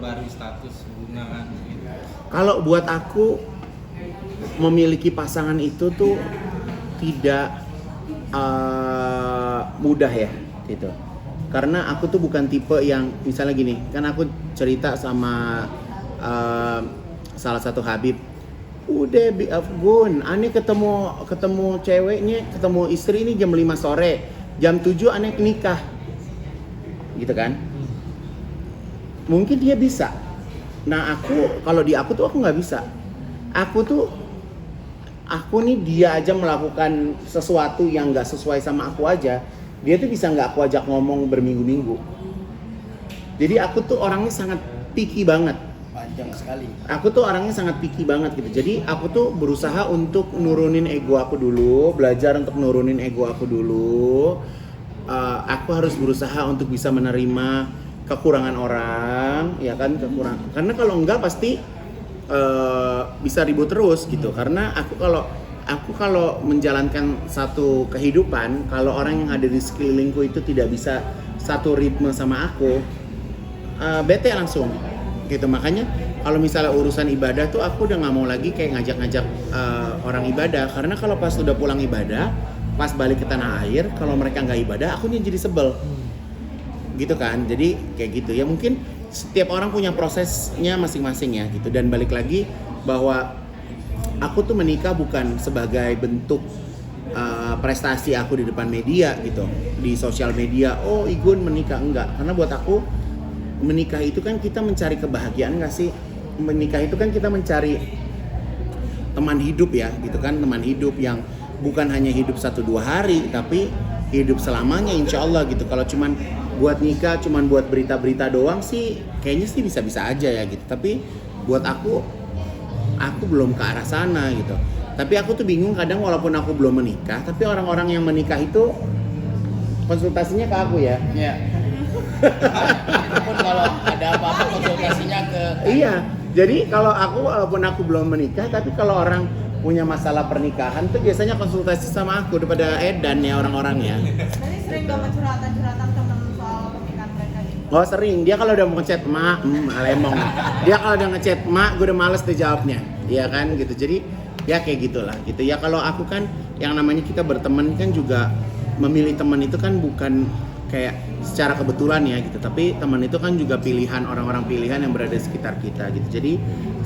baru status hubungan gitu. Kalau buat aku memiliki pasangan itu tuh tidak mudah ya gitu. Karena aku tuh bukan tipe yang misalnya gini, kan aku cerita sama salah satu Habib, udah Gun, aneh ketemu ceweknya, ketemu istri ini jam 5 sore, jam 7 aneh nikah, gitu kan? Mungkin dia bisa. Nah aku, kalau di aku tuh aku nggak bisa. Aku nih dia aja melakukan sesuatu yang nggak sesuai sama aku aja, dia tuh bisa nggak aku ajak ngomong berminggu-minggu. Jadi aku tuh orangnya sangat picky banget. Panjang sekali. Aku tuh orangnya sangat picky banget gitu. Jadi aku tuh berusaha untuk nurunin ego aku dulu, belajar untuk nurunin ego aku dulu. Aku harus berusaha untuk bisa menerima kekurangan orang, ya kan, kekurangan. Karena kalau enggak pasti bisa ribut terus gitu. Karena aku kalau menjalankan satu kehidupan, kalau orang yang ada di sekelilingku itu tidak bisa satu ritme sama aku, bete langsung gitu. Makanya kalau misalnya urusan ibadah tuh aku udah nggak mau lagi kayak ngajak-ngajak orang ibadah. Karena kalau pas udah pulang ibadah, pas balik ke tanah air, kalau mereka nggak ibadah, aku jadi sebel gitu kan. Jadi kayak gitu ya, mungkin setiap orang punya prosesnya masing-masing ya gitu. Dan balik lagi bahwa aku tuh menikah bukan sebagai bentuk prestasi aku di depan media gitu, di sosial media. Oh Igun menikah, enggak. Karena buat aku menikah itu kan kita mencari kebahagiaan nggak sih? Menikah itu kan kita mencari teman hidup ya gitu kan, teman hidup yang bukan hanya hidup 1-2 hari tapi hidup selamanya insya Allah gitu. Kalau cuman buat nikah, cuman buat berita-berita doang sih kayaknya sih bisa-bisa aja ya gitu. Tapi buat aku belum ke arah sana gitu. Tapi aku tuh bingung kadang, walaupun aku belum menikah, tapi orang-orang yang menikah itu konsultasinya ke aku ya. Iya. Pun kalau ada apa-apa konsultasinya ke. Iya. Jadi kalau aku, walaupun aku belum menikah, tapi kalau orang punya masalah pernikahan tuh biasanya konsultasi sama aku daripada Edan ya orang-orangnya. Berarti sering dapat curhatan-curhatan teman soal pernikahan mereka gitu? Oh sering, dia kalau udah mau ngechat mak, alemong. Dia kalau udah ngechat mak, gue udah males deh jawabnya, iya kan gitu. Jadi ya kayak gitulah gitu. Ya kalau aku kan yang namanya kita berteman kan juga memilih teman itu kan bukan kayak secara kebetulan ya gitu. Tapi teman itu kan juga pilihan, orang-orang pilihan yang berada di sekitar kita gitu. Jadi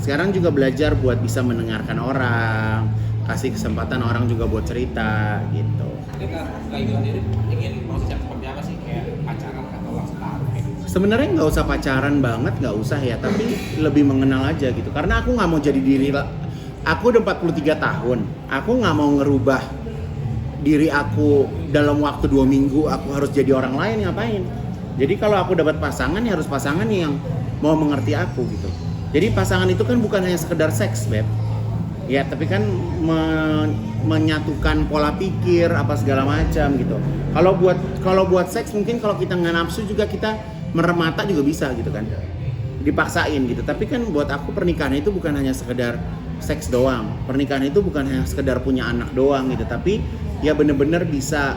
sekarang juga belajar buat bisa mendengarkan orang, kasih kesempatan orang juga buat cerita gitu. Jadi Kak Igun sendiri ingin proses yang seperti apa sih? Kayak pacaran atau langsung taruh kayak gitu? Sebenarnya nggak usah pacaran banget, nggak usah ya, tapi lebih mengenal aja gitu. Karena aku nggak mau jadi diri, aku udah 43 tahun, aku nggak mau ngerubah diri aku dalam waktu 2 minggu. Aku harus jadi orang lain, ngapain? Jadi kalau aku dapat pasangan ya harus pasangan yang mau mengerti aku gitu. Jadi pasangan itu kan bukan hanya sekedar seks, Beb. Ya, tapi kan menyatukan pola pikir apa segala macam gitu. Kalau buat seks mungkin kalau kita nggak nafsu juga kita meremata juga bisa gitu kan. Dipaksain gitu. Tapi kan buat aku pernikahan itu bukan hanya sekedar seks doang. Pernikahan itu bukan hanya sekedar punya anak doang gitu, tapi ya bener-bener bisa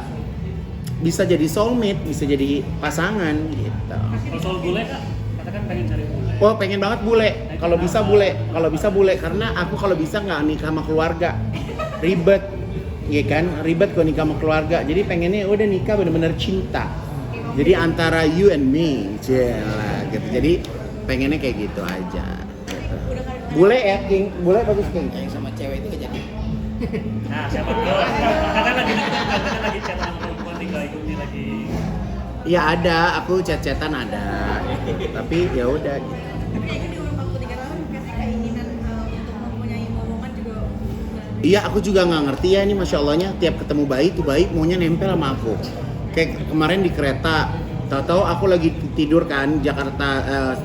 jadi soulmate, bisa jadi pasangan gitu. Kalau soal bule Kak, katakan pengen cari bule. Oh pengen banget bule, kalau bisa bule, karena aku kalau bisa nggak nikah sama keluarga, ribet, ya kan, ribet kalau nikah sama keluarga. Jadi pengennya udah nikah bener-bener cinta. Jadi antara you and me, lah gitu. Jadi pengennya kayak gitu aja. Gitu. Bule ya King, bule bagus King. Yang sama cewek itu kejadian. Nah, siapa tahu. Katakan lagi chat sama perempuan di Kak Igun nih lagi. Ya ada, aku chat-chatan ada. Tapi ya udah. Tapi kayaknya di umur 43 tahun kasih keinginan untuk mempunyai momongan juga udah. Iya, aku juga nggak ngerti ya ini, masya Allahnya tiap ketemu bayi tuh bayi maunya nempel sama aku. Kayak kemarin di kereta, tahu-tahu aku lagi tidur kan,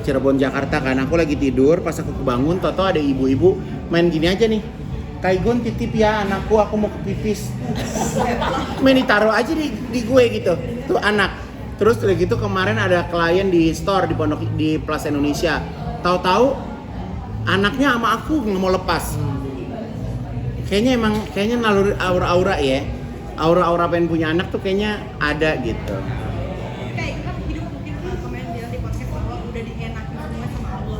Cirebon Jakarta kan, aku lagi tidur, pas aku kebangun, tahu-tahu ada ibu-ibu main gini aja nih. Kak Igun titip ya anakku, aku mau ke pipis. Main ditaruh aja di gue gitu, tuh anak. Terus udah gitu kemarin ada klien di store di Plaza Indonesia, tahu-tahu anaknya sama aku nggak mau lepas. Kayaknya naluri aura-aura ya. Aura-aura pengen punya anak tuh kayaknya ada gitu. Kayak kan hidup mungkin kemarin bilang di podcast bahwa udah dienakin semua sama Allah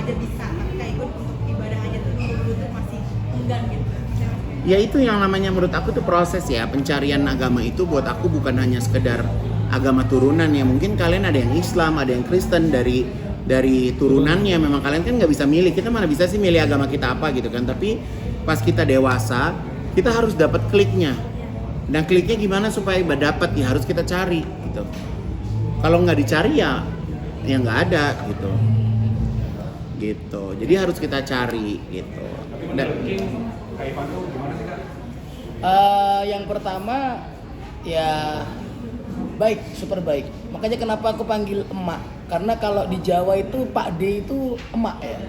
aja bisa, tapi kayak ikut untuk ibadah aja tuh dulu tuh masih enggan gitu. Ya itu yang namanya menurut aku tuh proses ya, pencarian agama itu buat aku bukan hanya sekedar agama turunan ya. Mungkin kalian ada yang Islam, ada yang Kristen dari turunannya, memang kalian kan nggak bisa milih. Kita mana bisa sih milih agama kita apa gitu kan. Tapi pas kita dewasa, kita harus dapat kliknya. Dan kliknya gimana supaya dapat ya harus kita cari gitu. Kalau nggak dicari ya nggak ada gitu. Gitu. Jadi harus kita cari gitu. Dan Kak Ivan tuh gimana sih Kak? Yang pertama ya baik, super baik. Makanya kenapa aku panggil emak? Karena kalau di Jawa itu Pak D itu emak ya.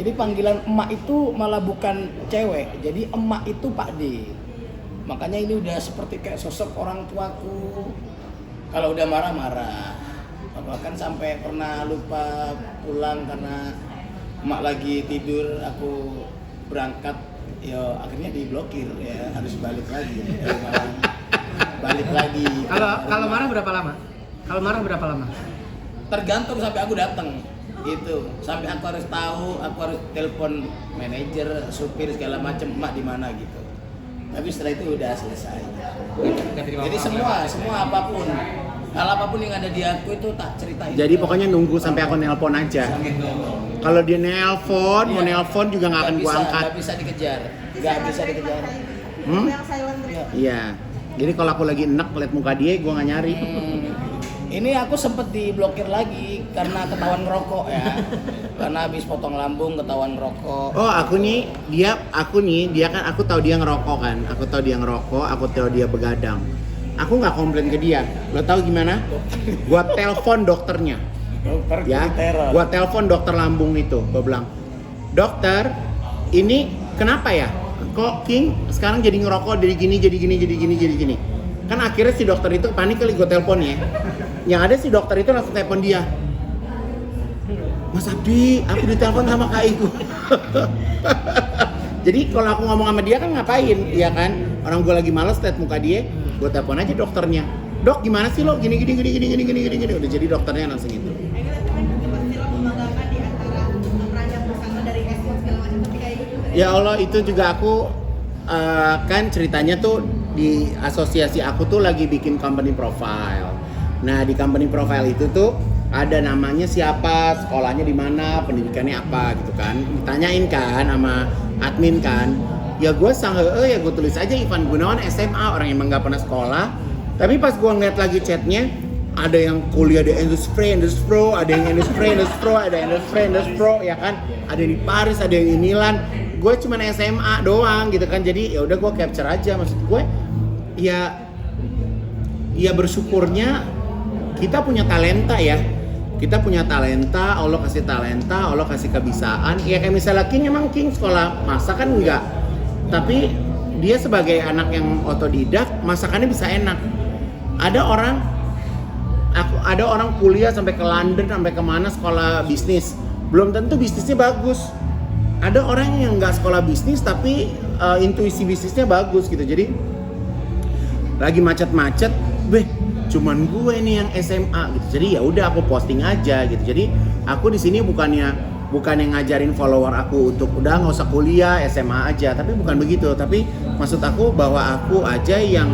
Jadi panggilan emak itu malah bukan cewek. Jadi emak itu Pak D. Makanya ini udah seperti kayak sosok orang tuaku. Kalau udah marah-marah. Bahkan sampai pernah lupa pulang karena emak lagi tidur, aku berangkat, ya akhirnya diblokir ya, harus balik lagi. Balik lagi. Kalau marah berapa lama? Kalau marah berapa lama? Tergantung sampai aku datang gitu. Sampai aku harus tahu, aku harus telepon manajer, supir segala macam, emak di mana gitu. Tapi setelah itu udah selesai. Jadi semua apapun, hal apapun yang ada di aku itu tak ceritain. jadi pokoknya nunggu sampai aku nelpon aja. Kalau dia nelpon, mau nelpon juga nggak akan gua angkat. Nggak bisa dikejar, nggak bisa dikejar. Yang silent Iya. Iya. Jadi kalau aku lagi enak liat muka dia, gua nggak nyari. Ini aku sempet diblokir lagi karena ketahuan ngerokok ya. Karena habis potong lambung ketahuan ngerokok. Oh, aku kan aku tahu dia ngerokok kan. Aku tahu dia ngerokok, aku tahu dia begadang. Aku nggak komplain ke dia. Lo tahu gimana? Gua telepon dokternya. Dokter Ya. teror. Gua telepon dokter lambung itu. Gua bilang, "Dokter, ini kenapa ya? Kok King sekarang jadi ngerokok, jadi gini. Kan akhirnya si dokter itu panik kali gue teleponnya. Yang ada si dokter itu langsung telepon dia. Mas Abdi, aku ditelepon sama Kak Igu. Jadi kalau aku ngomong sama dia kan ngapain, ya kan? Orang gue lagi males liat muka dia, gue telepon aja dokternya. Dok, gimana sih lo? Gini. Udah jadi dokternya langsung itu. Akhirnya kan pasti lo membanggakan di antara perancang busana dari S1 segala macam, tapi kayak gitu. Ya Allah, itu juga aku kan ceritanya tuh di asosiasi aku tuh lagi bikin company profile. Nah, di company profile itu tuh ada namanya siapa, sekolahnya di mana, pendidikannya apa gitu kan. Ditanyain kan sama admin kan. Ya gue ya gue tulis aja Ivan Gunawan SMA, orang yang emang gak pernah sekolah. Tapi pas gue ngeliat lagi chatnya, ada yang kuliah di industri pro, ada yang industri pro, ada yang industri pro, ya kan. Ada yang di Paris, ada yang di Milan. Gue cuma SMA doang gitu kan. Jadi ya udah gue capture aja, maksud gue ya bersyukurnya kita punya talenta ya. Kita punya talenta, Allah kasih talenta, Allah kasih kebisaan. Ya kayak misalnya King, emang King sekolah masak kan enggak. Tapi dia sebagai anak yang otodidak, masakannya bisa enak. Ada orang kuliah sampai ke London, sampai kemana sekolah bisnis. Belum tentu bisnisnya bagus. Ada orang yang nggak sekolah bisnis tapi intuisi bisnisnya bagus gitu. Jadi lagi macet-macet, cuman gue nih yang SMA gitu. Jadi ya udah aku posting aja gitu. Jadi aku di sini bukan yang ngajarin follower aku untuk udah nggak usah kuliah, SMA aja. Tapi bukan begitu. Tapi maksud aku bahwa aku aja yang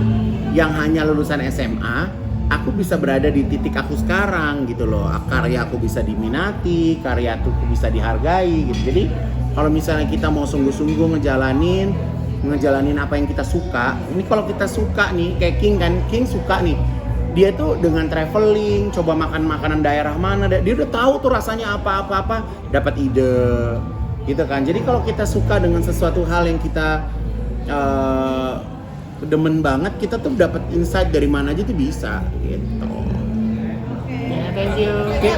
hanya lulusan SMA, aku bisa berada di titik aku sekarang gitu loh. Karya aku bisa diminati, karya aku bisa dihargai gitu. Jadi kalau misalnya kita mau sungguh-sungguh ngejalanin apa yang kita suka. Ini kalau kita suka nih, kayak King kan, King suka nih. Dia tuh dengan traveling, coba makan makanan daerah mana, dia udah tahu tuh rasanya apa, dapat ide, gitu kan. Jadi kalau kita suka dengan sesuatu hal yang kita demen banget, kita tuh dapat insight dari mana aja tuh bisa, gitu. Oke. Ya, thank you. Oke.